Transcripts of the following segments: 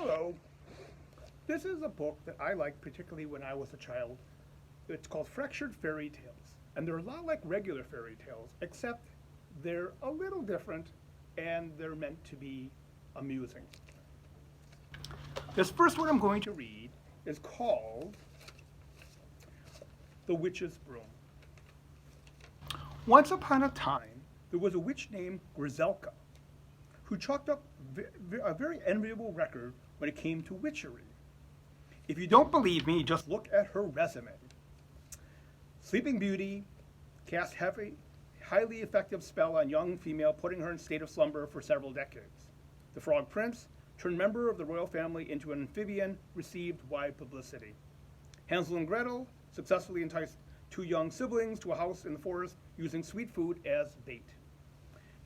Hello. This is a book that I liked particularly when I was a child. It's called Fractured Fairy Tales. And they're a lot like regular fairy tales, except they're a little different and they're meant to be amusing. This first one I'm going to read is called The Witch's Broom. Once upon a time, there was a witch named Griselka who chalked up a very enviable record when it came to witchery. If you don't believe me, just look at her resume. Sleeping Beauty cast highly effective spell on young female, putting her in state of slumber for several decades. The Frog Prince, turned member of the royal family into an amphibian, received wide publicity. Hansel and Gretel successfully enticed two young siblings to a house in the forest using sweet food as bait.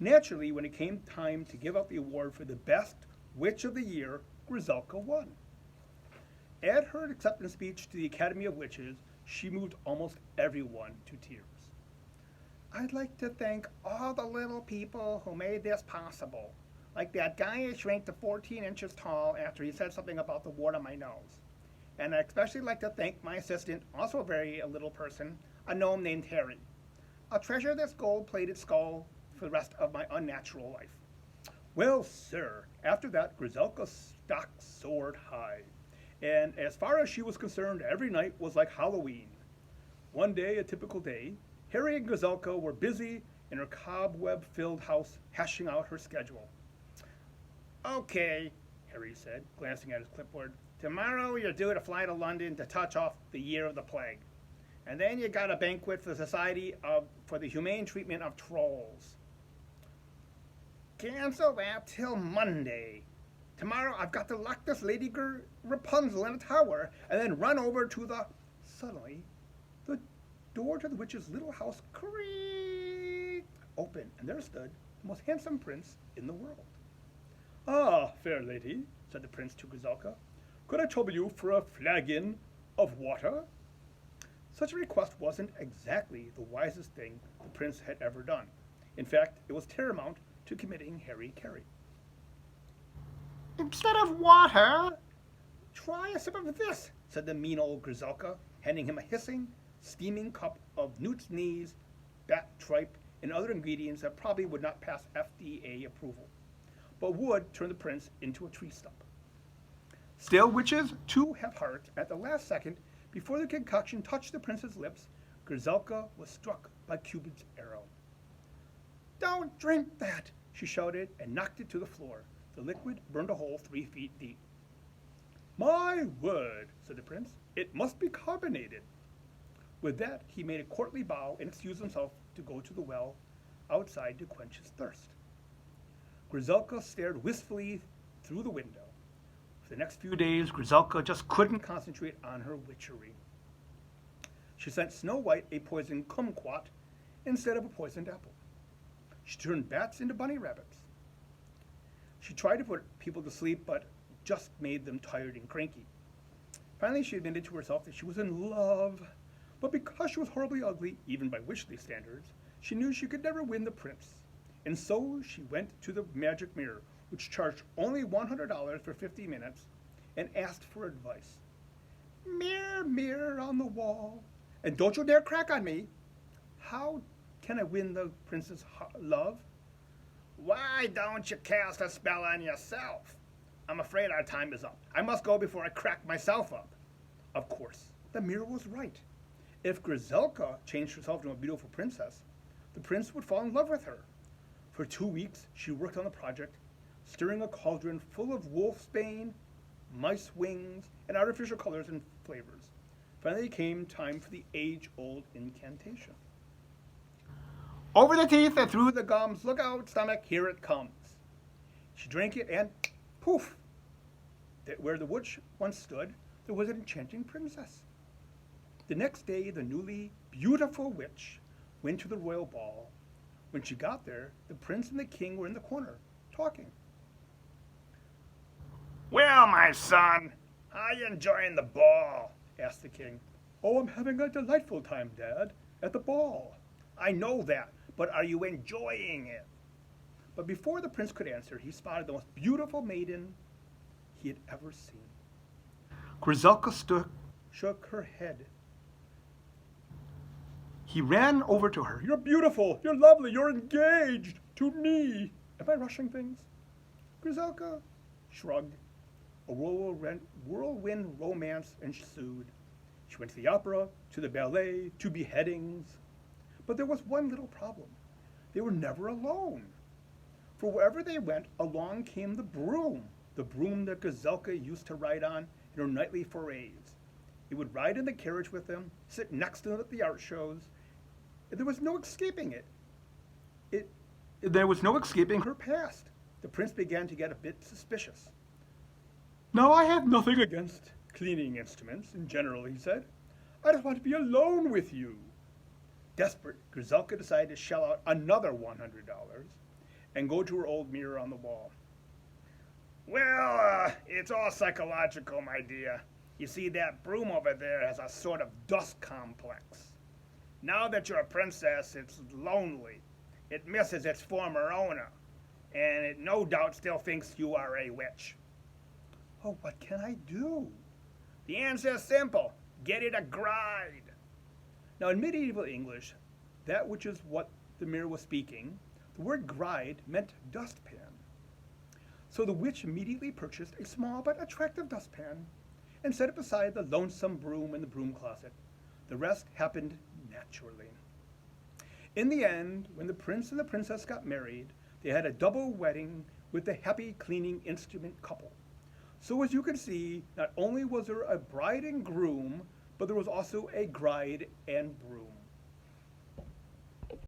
Naturally, when it came time to give out the award for the best witch of the year, Griselka won. At her acceptance speech to the Academy of Witches, she moved almost everyone to tears. I'd like to thank all the little people who made this possible, like that guy who shrank to 14 inches tall after he said something about the wart on my nose. And I'd especially like to thank my assistant, also a very little person, a gnome named Harry. I'll treasure this gold-plated skull for the rest of my unnatural life. Well, sir, after that, Griselka's stock soared high. And as far as she was concerned, every night was like Halloween. One day, a typical day, Harry and Griselka were busy in her cobweb-filled house hashing out her schedule. Okay, Harry said, glancing at his clipboard. Tomorrow you're due to fly to London to touch off the year of the plague. And then you got a banquet for the Society for the Humane Treatment of Trolls. Cancel that till Monday. Tomorrow I've got to lock this Lady Rapunzel in a tower and then run over to the... Suddenly, the door to the witch's little house creaked open, and there stood the most handsome prince in the world. Ah, fair lady, said the prince to Griselka, could I trouble you for a flagon of water? Such a request wasn't exactly the wisest thing the prince had ever done. In fact, it was tantamount to committing Harry-Carry. Instead of water, try a sip of this, said the mean old Griselka, handing him a hissing, steaming cup of newt's knees, bat tripe, and other ingredients that probably would not pass FDA approval, but would turn the prince into a tree stump. Still, witches too have heart. At the last second, before the concoction touched the prince's lips, Griselka was struck by Cupid's arrow. Don't drink that, she shouted and knocked it to the floor. The liquid burned a hole 3 feet deep. My word, said the prince, it must be carbonated. With that, he made a courtly bow and excused himself to go to the well outside to quench his thirst. Griselka stared wistfully through the window. For the next few days, Griselka just couldn't concentrate on her witchery. She sent Snow White a poisoned kumquat instead of a poisoned apple. She turned bats into bunny rabbits. She tried to put people to sleep, but just made them tired and cranky. Finally, she admitted to herself that she was in love, but because she was horribly ugly, even by witchly standards, she knew she could never win the prince. And so she went to the magic mirror, which charged only $100 for 50 minutes, and asked for advice. Mirror, mirror on the wall, and don't you dare crack on me. How can I win the prince's love? Why don't you cast a spell on yourself? I'm afraid our time is up. I must go before I crack myself up. Of course, the mirror was right. If Griselka changed herself into a beautiful princess, the prince would fall in love with her. For 2 weeks, she worked on the project, stirring a cauldron full of wolfsbane, mice wings, and artificial colors and flavors. Finally came time for the age-old incantation. Over the teeth and through the gums, look out, stomach, here it comes. She drank it and poof! Where the witch once stood, there was an enchanting princess. The next day, the newly beautiful witch went to the royal ball. When she got there, the prince and the king were in the corner, talking. Well, my son, how are you enjoying the ball? Asked the king. Oh, I'm having a delightful time, Dad, at the ball. I know that, but are you enjoying it? But before the prince could answer, he spotted the most beautiful maiden he had ever seen. Griselka shook her head. He ran over to her. You're beautiful, you're lovely, you're engaged to me. Am I rushing things? Griselka shrugged. A whirlwind romance ensued. She went to the opera, to the ballet, to beheadings. But there was one little problem. They were never alone. For wherever they went, along came the broom that Griselka used to ride on in her nightly forays. It would ride in the carriage with them, sit next to them at the art shows. There was no escaping it. There was no escaping her past. The prince began to get a bit suspicious. Now, I have nothing against cleaning instruments in general, he said. I just want to be alone with you. Desperate, Griselka decided to shell out another $100 and go to her old mirror on the wall. Well, it's all psychological, my dear. You see, that broom over there has a sort of dust complex. Now that you're a princess, it's lonely. It misses its former owner, and it no doubt still thinks you are a witch. Oh, what can I do? The answer is simple. Get it a gride. Now, in medieval English, that which is what the mirror was speaking, the word gride meant dustpan. So the witch immediately purchased a small but attractive dustpan and set it beside the lonesome broom in the broom closet. The rest happened naturally. In the end, when the prince and the princess got married, they had a double wedding with the happy cleaning instrument couple. So as you can see, not only was there a bride and groom, but there was also a gride and broom.